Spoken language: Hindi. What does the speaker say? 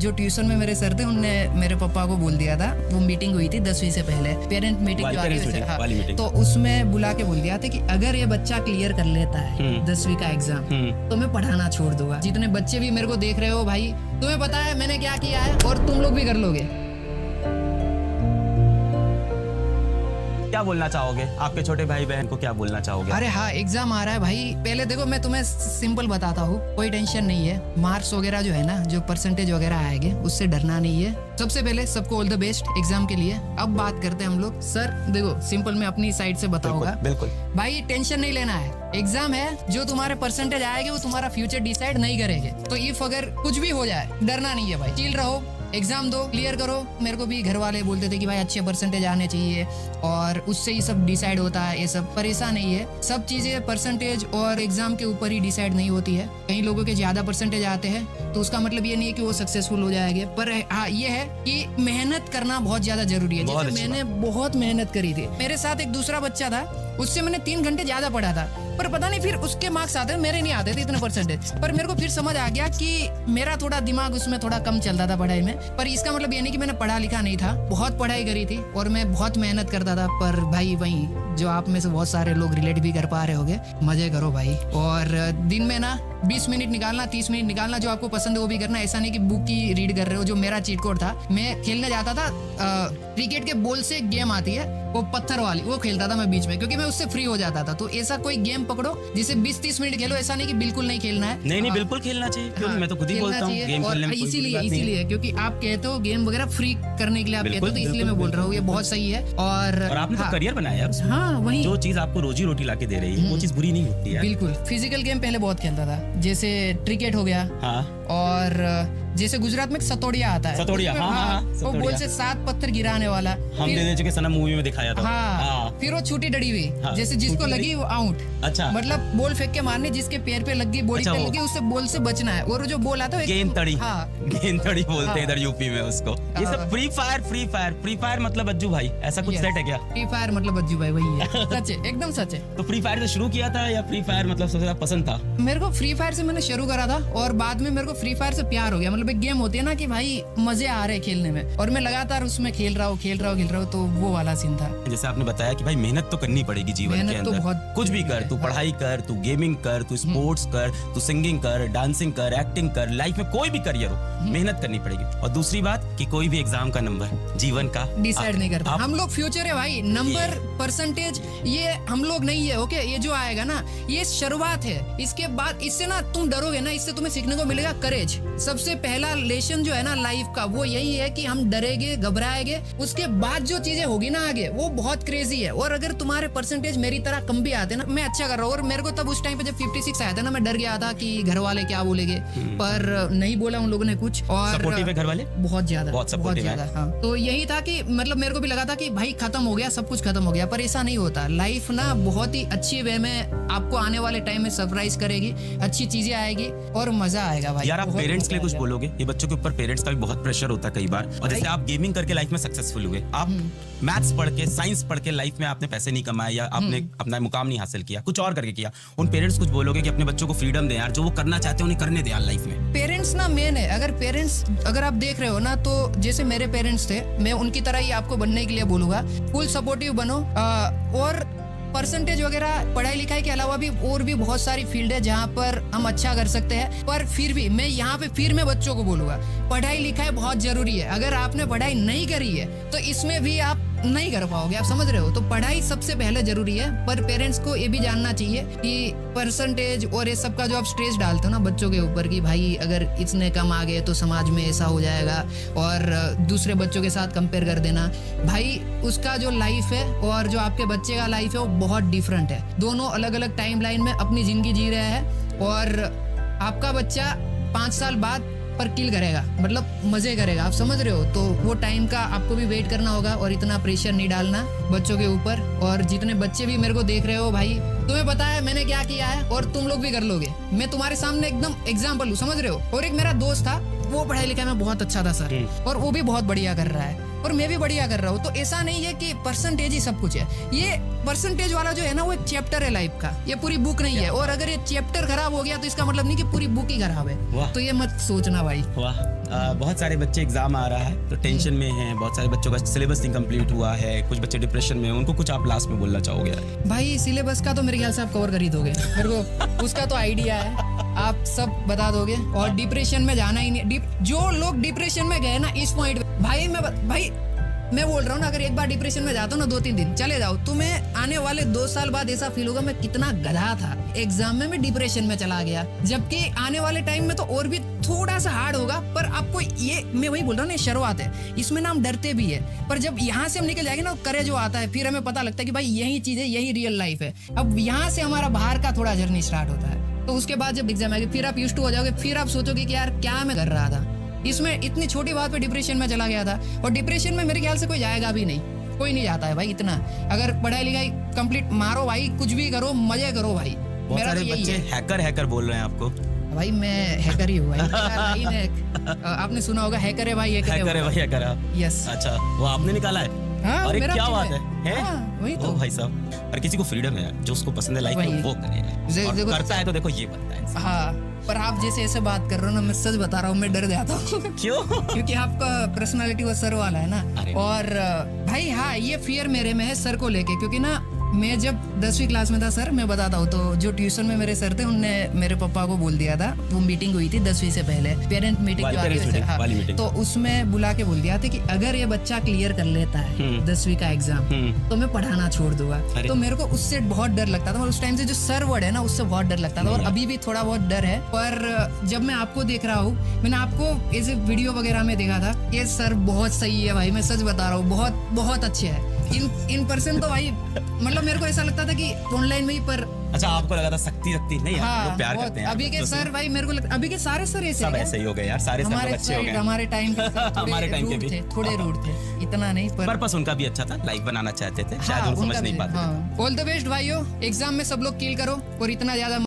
जो ट्यूशन में मेरे सर थे उनने मेरे पापा को बोल दिया था, वो मीटिंग हुई थी 10वीं से पहले, पेरेंट मीटिंग जो आती है, हाँ, तो उसमें बुला के बोल दिया था कि अगर ये बच्चा क्लियर कर लेता है 10वीं का एग्जाम तो मैं पढ़ाना छोड़ दूंगा। जितने बच्चे भी मेरे को देख रहे हो भाई, तुम्हें पता है मैंने क्या किया है और तुम लोग भी कर लोगे। क्या बोलना चाहोगे आपके छोटे भाई बहन को, क्या बोलना चाहोगे? अरे हाँ, एग्जाम आ रहा है भाई। पहले देखो मैं तुम्हें सिंपल बताता हूँ, कोई टेंशन नहीं है। मार्क्स वगैरह जो है ना, जो परसेंटेज वगैरह आएंगे उससे डरना नहीं है। सबसे पहले सबको ऑल द बेस्ट एग्जाम के लिए। अब बात करते हैं हम लोग। सर देखो सिंपल मैं अपनी साइड से बताऊंगा। बिल्कुल भाई, टेंशन नहीं लेना है। एग्जाम है, जो तुम्हारे परसेंटेज आएंगे वो तुम्हारा फ्यूचर डिसाइड नहीं करेंगे। तो इफ अगर कुछ भी हो जाए, डरना नहीं है भाई, चिल रहो, एग्जाम दो, क्लियर करो। मेरे को भी घर वाले बोलते थे कि भाई अच्छे परसेंटेज आने चाहिए और उससे ही सब डिसाइड होता है। ये सब परेशान नहीं है, सब चीजें परसेंटेज और एग्जाम के ऊपर ही डिसाइड नहीं होती है। कई लोगों के ज्यादा परसेंटेज आते हैं तो उसका मतलब ये नहीं है कि वो सक्सेसफुल हो जाएंगे, पर हाँ ये है कि मेहनत करना बहुत ज्यादा जरूरी है। जैसे मैंने बहुत मेहनत करी थी। मेरे साथ एक दूसरा बच्चा था, उससे मैंने 3 घंटे ज्यादा पढ़ा था, पर पता नहीं फिर उसके मार्क्स आते, मेरे नहीं आते थे इतने परसेंटेज। पर मेरे को फिर समझ आ गया कि मेरा थोड़ा दिमाग उसमें थोड़ा कम चलता था पढ़ाई में। पर इसका मतलब ये नहीं कि मैंने पढ़ा लिखा नहीं था, बहुत पढ़ाई करी थी और मैं बहुत मेहनत करता था। पर भाई वही जो आप में से बहुत सारे लोग रिलेट भी कर पा रहे होंगे, मजे करो भाई। और दिन में ना 20 मिनट निकालना, 30 मिनट निकालना, जो आपको पसंद है वो भी करना। ऐसा नहीं कि बुक ही रीड कर रहे हो। जो मेरा चीट कोड था, मैं खेलने जाता था, क्रिकेट के बॉल से गेम आती है वो पत्थर वाली, वो खेलता था मैं बीच में, क्योंकि मैं उससे फ्री हो जाता था। तो ऐसा कोई गेम पकड़ो जिसे 20-30 मिनट खेलो, ऐसा नहीं कि बिल्कुल नहीं खेलना है। नहीं बिल्कुल खेलना चाहिए। क्यों? मैं तो खुद ही बोलता हूँ गेम खेलने में इसीलिए क्योंकि आप कहते हो गेम वगैरह फ्री करने के लिए आप कहते हो, तो इसलिए मैं बोल रहा हूँ ये बहुत सही है। और आपने तो करियर बनाया। हाँ वही, जो चीज आपको रोजी रोटी ला के दे रही है वो चीज बुरी नहीं होती है। बिल्कुल। फिजिकल गेम पहले बहुत खेलता था, जैसे क्रिकेट हो गया, हाँ, और जैसे गुजरात में सतोड़िया आता है, सतोड़िया, हाँ, वो बोल से 7 पत्थर गिराने वाला हम दे चुके सनम मूवी में दिखाया था। हाँ, फिर वो छूटी डड़ी हुई, जैसे जिसको लगी वो आउट। अच्छा, मतलब बॉल फेंक के मारनी, जिसके पैर पे लगी, बॉडी पे लगी, उससे बॉल से बचना है। और जो बॉल आता है गेंद तड़ी, हाँ गेंद तड़ी बोलते हैं इधर यूपी में उसको। ये सब फ्री फायर मतलब अज्जू भाई, ऐसा कुछ सेट है क्या? फ्री फायर मतलब अज्जू भाई वही है। सच है, एकदम सच है। तो फ्री फायर से शुरू किया था या फ्री फायर मतलब सबसे ज्यादा पसंद था? मेरे को फ्री फायर से मैंने शुरू करा था और बाद में मेरे को फ्री फायर से प्यार हो गया। मतलब एक गेम होती है ना कि भाई मजे आ रहे खेलने में, और मैं लगातार उसमें खेल रहा हूँ, तो वो वाला सीन था। जैसे आपने बताया कि भाई मेहनत तो करनी पड़ेगी जीवन के अंदर। कुछ भी कर, तू पढ़ाई कर, तू गेमिंग कर, तू स्पोर्ट्स कर, तू सिंगिंग कर, डांसिंग कर, एक्टिंग कर, लाइफ में कोई भी करियर हो मेहनत करनी पड़ेगी। और दूसरी बात कि कोई भी एग्जाम का नंबर जीवन का डिसाइड नहीं करता। हम लोग फ्यूचर है भाई, नंबर परसेंटेज ये हम लोग नहीं है। ओके, ये जो आएगा ना ये शुरुआत है। इसके बाद इससे ना तुम डरोगे ना, इससे तुम्हें सीखने को मिलेगा करेज। सबसे पहला लेसन जो है ना लाइफ का, वो यही है कि हम डरेंगे, घबराएंगे, उसके बाद जो चीजें होगी ना आगे वो बहुत क्रेजी है। और अगर तुम्हारे परसेंटेज मेरी तरह कम भी आते ना, मैं अच्छा कर रहा हूँ। और मेरे को तब उस टाइम पे जब 56 आया था ना, मैं डर गया था कि घर वाले क्या बोलेंगे, पर नहीं बोला उन लोगों ने कुछ। और सपोर्टिव है घर वाले, बहुत ज्यादा। हाँ, तो यही था कि मतलब मेरे को भी लगा था कि भाई खत्म हो गया, सब कुछ खत्म हो गया, पर ऐसा नहीं होता। लाइफ ना बहुत ही अच्छी वे में आपको आने वाले टाइम में सरप्राइज करेगी, अच्छी चीजें आएगी और मजा आएगा भाई। यार आप पेरेंट्स के लिए कुछ बोलोगे? ये बच्चों के ऊपर पेरेंट्स का भी बहुत प्रेशर होता है कई बार। और जैसे आप गेमिंग करके लाइफ में सक्सेसफुल हुए, आप मैथ्स पढ़ के, साइंस पढ़ के लाइफ में आपने पैसे नहीं कमाए या आपने अपना मुकाम नहीं हासिल किया, कुछ और करके किया, उन पेरेंट्स कुछ बोलोगे कि अपने बच्चों को फ्रीडम दें यार, जो वो करना चाहते हैं उन्हें करने दें यार लाइफ में? पेरेंट्स ना मेन है। अगर आप देख रहे हो ना, तो जैसे मेरे पेरेंट्स थे, मैं उनकी तरह ही आपको बनने के लिए बोलूंगा। फुल सपोर्टिव बनो। और परसेंटेज वगैरह पढ़ाई लिखाई के अलावा भी और भी बहुत सारी फील्ड है जहाँ पर हम अच्छा कर सकते हैं। पर फिर भी मैं यहाँ पे फिर मैं बच्चों को बोलूंगा, पढ़ाई लिखाई बहुत जरूरी है। अगर आपने पढ़ाई नहीं करी है तो इसमें भी आप नहीं कर पाओगे, आप समझ रहे हो? तो पढ़ाई सबसे पहले जरूरी है। पर पेरेंट्स को ये भी जानना चाहिए कि परसेंटेज और ये सब का जो आप स्ट्रेस डालते हो ना बच्चों के ऊपर कि भाई अगर इतने कम आ गए तो समाज में ऐसा हो जाएगा, और दूसरे बच्चों के साथ कंपेयर कर देना, भाई उसका जो लाइफ है और जो आपके बच्चे का लाइफ है वो बहुत डिफरेंट है। दोनों अलग अलग टाइम लाइन में अपनी जिंदगी जी रहे हैं। और आपका बच्चा 5 साल बाद पर किल करेगा, मतलब मजे करेगा, आप समझ रहे हो? तो वो टाइम का आपको भी वेट करना होगा और इतना प्रेशर नहीं डालना बच्चों के ऊपर। और जितने बच्चे भी मेरे को देख रहे हो भाई, तुम्हें पता है मैंने क्या किया है और तुम लोग भी कर लोगे। मैं तुम्हारे सामने एकदम एग्जाम्पल हूँ, समझ रहे हो? और एक मेरा दोस्त था, वो पढ़ाई लिखाई में बहुत अच्छा था सर, और वो भी बहुत बढ़िया कर रहा है और मैं भी बढ़िया कर रहा हूँ। तो ऐसा नहीं है कि परसेंटेज ही सब कुछ है। ये परसेंटेज वाला जो है ना वो एक चैप्टर है लाइफ का, ये पूरी बुक नहीं है। और अगर ये चैप्टर खराब हो गया तो इसका मतलब नहीं कि पूरी बुक ही खराब है। तो ये मत सोचना भाई। वाह, बहुत सारे बच्चे एग्जाम आ रहा है तो टेंशन में हैं, बहुत सारे बच्चों का सिलेबस इनकम्प्लीट हुआ है, कुछ बच्चे डिप्रेशन में हैं, उनको कुछ आप लास्ट में बोलना चाहोगे? भाई सिलेबस का तो मेरे ख्याल से आप कवर कर ही दोगे, मेरे को उसका तो आइडिया है, आप सब बता दोगे। और डिप्रेशन में जाना ही नहीं, जो लोग डिप्रेशन में गए ना इस पॉइंट पे, भाई मैं बोल रहा हूँ ना, अगर एक बार डिप्रेशन में जाता हूँ ना 2-3 दिन चले जाओ, तुम्हें आने वाले 2 साल बाद ऐसा फील होगा मैं कितना गधा था, एग्जाम में मैं डिप्रेशन में चला गया। जबकि आने वाले टाइम में तो और भी थोड़ा सा हार्ड होगा, पर आपको ये मैं वही बोल रहा हूँ ना, शुरुआत है, इसमें ना हम डरते भी है, पर जब यहाँ से हम निकल जाएंगे ना, करे जो आता है, फिर हमें पता लगता है कि भाई यही चीज है, यही रियल लाइफ है। अब यहाँ से हमारा बाहर का थोड़ा जर्नी स्टार्ट होता है, तो उसके बाद जब एग्जाम आएगी फिर आप यूज्ड टू हो जाओगे, फिर आप सोचोगे कि यार क्या मैं कर रहा था, इसमें इतनी छोटी बात पे डिप्रेशन में चला गया था। और डिप्रेशन में मेरे ख्याल से कोई जाएगा भी नहीं, कोई नहीं जाता है भाई इतना। अगर पढ़ाई लिखाई कंप्लीट मारो भाई, कुछ भी करो, मजे करो भाई। बहुत सारे बच्चे हैकर बोल रहे हैं आपको। भाई मैं हैकर ही हूँ भाई। आपने सुना होगा हैकर है भाई, हैकर है। यस। अच्छा, वो आपने निकाला है? हाँ, अरे क्या बात है? हाँ, वही तो भाई साहब, और किसी को फ्रीडम है, जो उसको पसंद है लाइफ में वो करे, और करता है तो देखो ये बनता है। हाँ, पर आप जैसे ऐसे बात कर रहे हो ना, मैं सच बता रहा हूँ, मैं डर जाता हूँ। क्यों? क्योंकि आपका पर्सनालिटी वो सर वाला है ना। और भाई हाँ, ये फियर मेरे में है सर को लेके, क्योंकि ना मैं जब 10वीं क्लास में था सर, मैं बताता हूँ, तो जो ट्यूशन में मेरे सर थे उनने मेरे पापा को बोल दिया था, वो मीटिंग हुई थी 10वीं से पहले, पेरेंट मीटिंग जो आती है, हाँ, तो उसमें बुला के बोल दिया था कि अगर ये बच्चा क्लियर कर लेता है 10वीं का एग्जाम तो मैं पढ़ाना छोड़ दूंगा। तो मेरे को उससे बहुत डर लगता था, और उस टाइम से जो सर वर्ड है ना, उससे बहुत डर लगता था, और अभी भी थोड़ा बहुत डर है। पर जब मैं आपको देख रहा हूँ, मैंने आपको ऐसे वीडियो वगैरह में देखा था, ये सर बहुत सही है भाई, मैं सच बता रहा हूँ, बहुत बहुत अच्छे है। इन पर्सन तो भाई मतलब मेरे को ऐसा लगता था कि ऑनलाइन में ही, पर अच्छा आपको लगा था सख्ती नहीं, हाँ, लोग प्यार करते हैं अभी के सर भाई मेरे को अभी के सारे सर ऐसे सब ऐसे ही हो गए यार, सारे सर अच्छे हो गए। हमारे टाइम हमारे टाइम के भी थोड़े रूड थे, इतना नहीं, पर पर्पस उनका भी अच्छा था, लाइफ बनाना चाहते थे, शायद वो समझ नहीं पाते। ऑल द बेस्ट भाइयों, एग्जाम में सब लोग किल करो और इतना ज्यादा